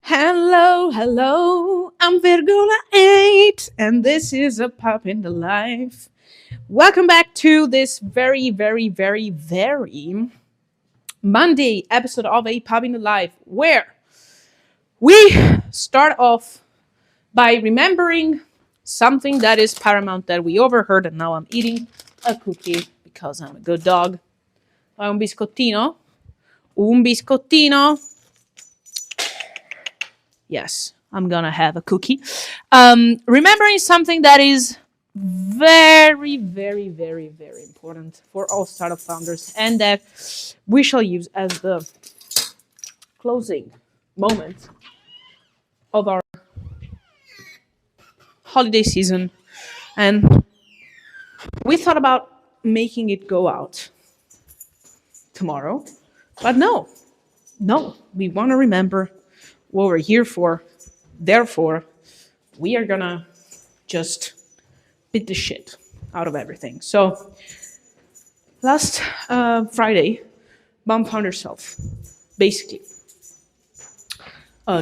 Hello, I'm Vergola 8, and this is a Pup in the Life. Welcome back to this very Monday episode of a Pup in the Life, where we start off by remembering something that is paramount that we overheard, and now I'm eating a cookie because I'm a good dog. Un biscottino? Un biscottino? Yes, I'm gonna have a cookie. Remembering something that is very important for all startup founders, and that we shall use as the closing moment of our holiday season. And we thought about making it go out tomorrow, but no, we want to remember what we're here for. Therefore, we are gonna just beat the shit out of everything. So last Friday, Mom found herself basically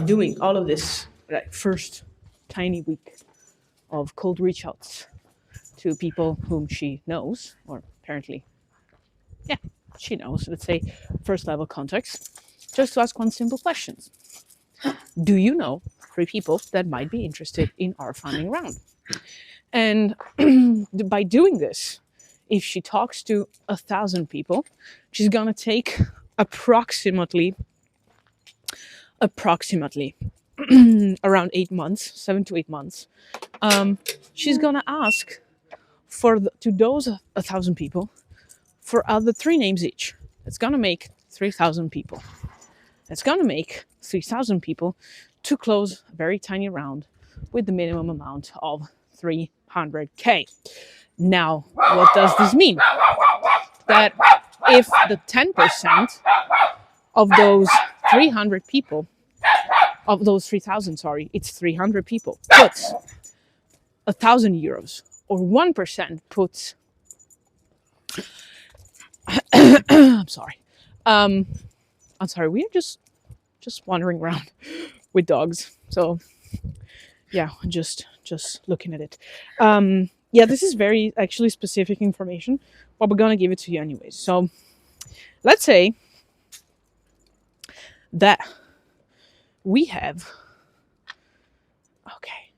doing all of this first tiny week of cold reach outs to people whom she knows, or apparently, yeah, she knows, let's say first level contacts, just to ask one simple question. Do you know 3 people that might be interested in our funding round? And by doing this, if she talks to 1,000 people, she's gonna take approximately around 8 months, 7 to 8 months. She's gonna ask to those 1,000 people for other 3 names each. It's gonna make 3,000 people. It's gonna make 3,000 people to close a very tiny round with the minimum amount of 300K. Now, what does this mean? That if the 10% of those 300 people, of those 3,000, it's 300 people, puts 1,000 euros, or 1% puts, I'm sorry, we're just wandering around with dogs. So yeah, just looking at it. Yeah, this is very actually specific information, but we're gonna give it to you anyways. So let's say that we have, okay.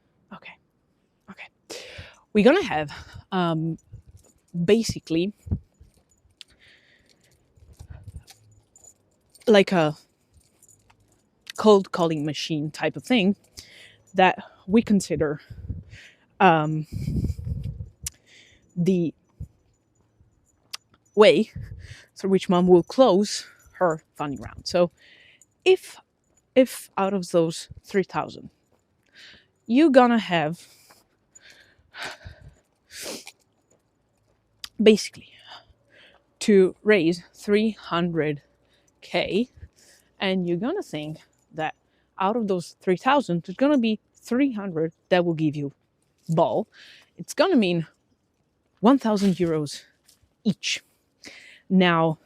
We're gonna have basically like a cold calling machine type of thing that we consider the way through which Mom will close her funding round. So if out of those 3,000, you're gonna have basically to raise 300K, and you're gonna think that out of those 3,000, there's gonna be 300 that will give you ball. It's gonna mean 1,000 euros each. Now,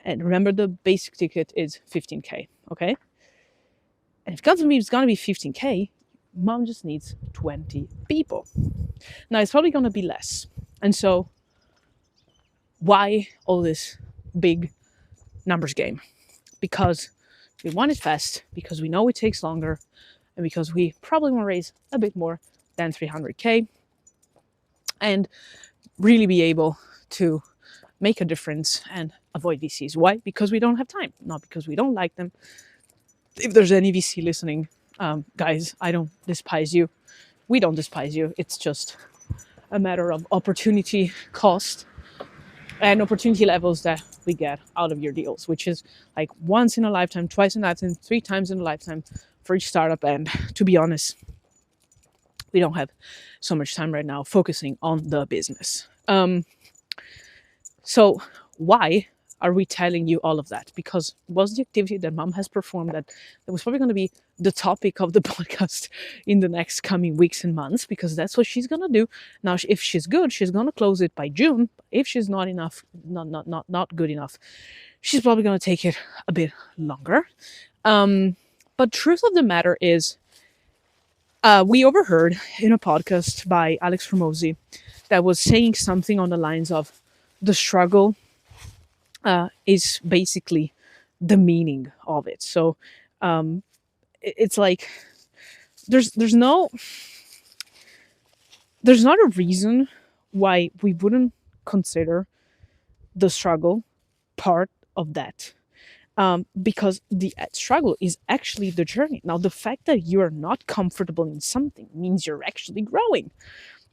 and remember, the basic ticket is 15K, okay? And if it's gonna be 15K, Mom just needs 20 people. Now, it's probably gonna be less. And so, why all this big numbers game? Because we want it fast, because we know it takes longer, and because we probably want to raise a bit more than 300K and really be able to make a difference and avoid VCs. Why? Because we don't have time, not because we don't like them. If there's any VC listening, guys, I don't despise you. We don't despise you. It's just a matter of opportunity cost and opportunity levels that we get out of your deals, which is like once in a lifetime, twice in a lifetime, 3 times in a lifetime for each startup. And to be honest, we don't have so much time right now focusing on the business. So why are we telling you all of that? Because it was the activity that Mom has performed that was probably going to be the topic of the podcast in the next coming weeks and months, because that's what she's going to do. Now, if she's good, she's going to close it by June. If she's not good enough, she's probably going to take it a bit longer. But truth of the matter is, we overheard in a podcast by Alex Ramosi that was saying something on the lines of the struggle is basically the meaning of it. So it's like there's no there's not a reason why we wouldn't consider the struggle part of that. Because the struggle is actually the journey. Now, the fact that you're not comfortable in something means you're actually growing.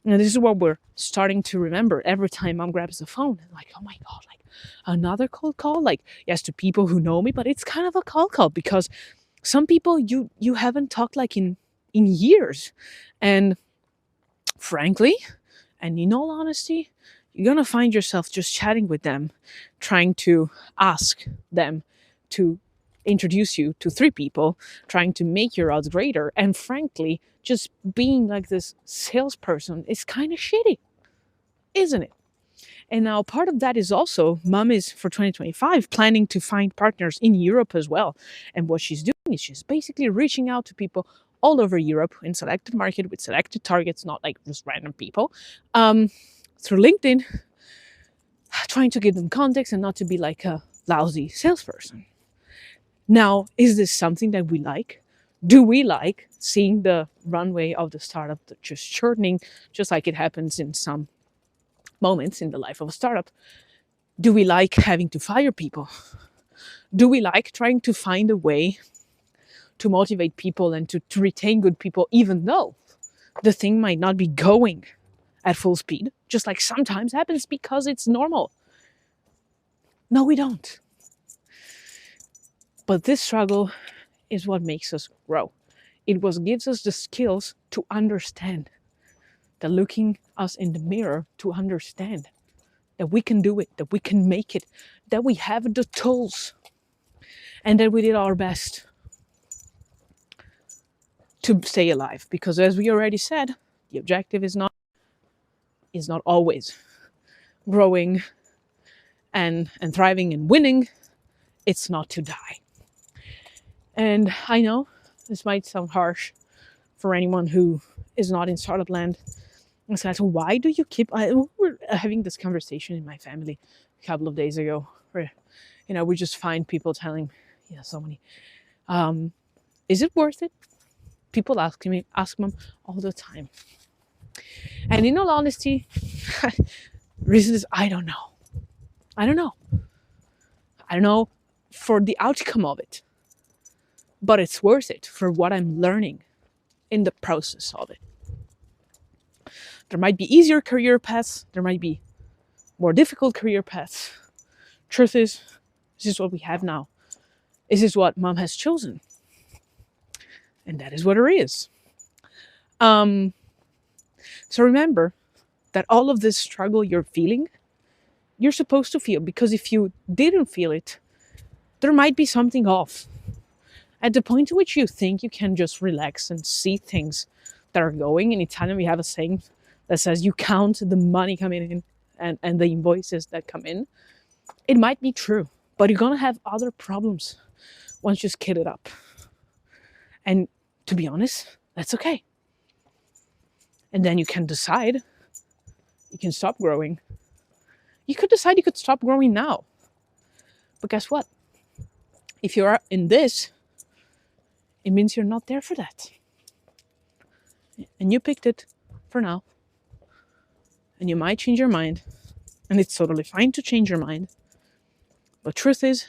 And this is what we're starting to remember every time mom grabs the phone. Like, oh my God, like another cold call? Like, yes, to people who know me, but it's kind of a cold call because some people you haven't talked like in years. And frankly, and in all honesty, you're going to find yourself just chatting with them, trying to ask them to introduce you to 3 people, trying to make your odds greater. And frankly, just being like this salesperson is kind of shitty, isn't it? And now part of that is also mom is for 2025 planning to find partners in Europe as well. And what she's doing is she's basically reaching out to people all over Europe in selected market with selected targets, not like just random people, through LinkedIn, trying to give them context and not to be like a lousy salesperson. Now, is this something that we like? Do we like seeing the runway of the startup just shortening, just like it happens in some moments in the life of a startup? Do we like having to fire people? Do we like trying to find a way to motivate people and to retain good people, even though the thing might not be going at full speed, just like sometimes happens because it's normal? No, we don't. But this struggle is what makes us grow. It gives us the skills to understand, that looking us in the mirror to understand that we can do it, that we can make it, that we have the tools, and that we did our best to stay alive. Because as we already said, the objective is not always growing and thriving and winning. It's not to die. And I know this might sound harsh for anyone who is not in startup land. So why do you keep... we're having this conversation in my family a couple of days ago where, we just find people telling, so many, is it worth it? People ask mom all the time. And in all honesty, reason is I don't know. I don't know for the outcome of it. But it's worth it for what I'm learning in the process of it. There might be easier career paths. There might be more difficult career paths. Truth is, this is what we have now. This is what mom has chosen. And that is what it is. So remember that all of this struggle you're feeling, you're supposed to feel. Because if you didn't feel it, there might be something off. At the point at which you think you can just relax and see things that are going, in Italian we have a saying that says you count the money coming in and the invoices that come in. It might be true, but you're going to have other problems once you scale it up. And to be honest, that's okay. And then you can decide, you can stop growing. You could decide you could stop growing now. But guess what? If you are in this, it means you're not there for that. And you picked it for now. And you might change your mind. And it's totally fine to change your mind. But truth is,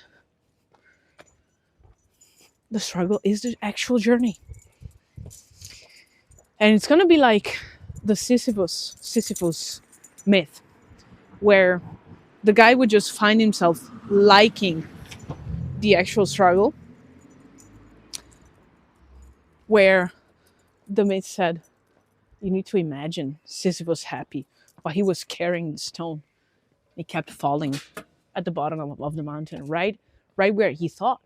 the struggle is the actual journey. And it's going to be like the Sisyphus myth, where the guy would just find himself liking the actual struggle, where the myth said, you need to imagine Sisyphus happy while he was carrying the stone. He kept falling at the bottom of the mountain, right where he thought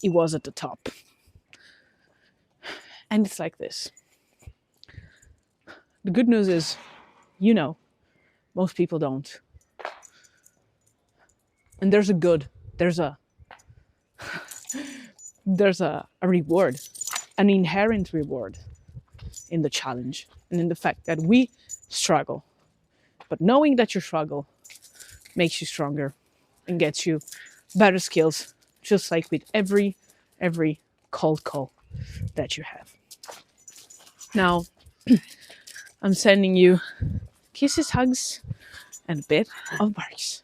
he was at the top. And it's like this. The good news is, most people don't. And there's a there's a reward, an inherent reward in the challenge and in the fact that we struggle. But knowing that you struggle makes you stronger and gets you better skills, just like with every cold call that you have. Now, I'm sending you kisses, hugs, and a bit of barks.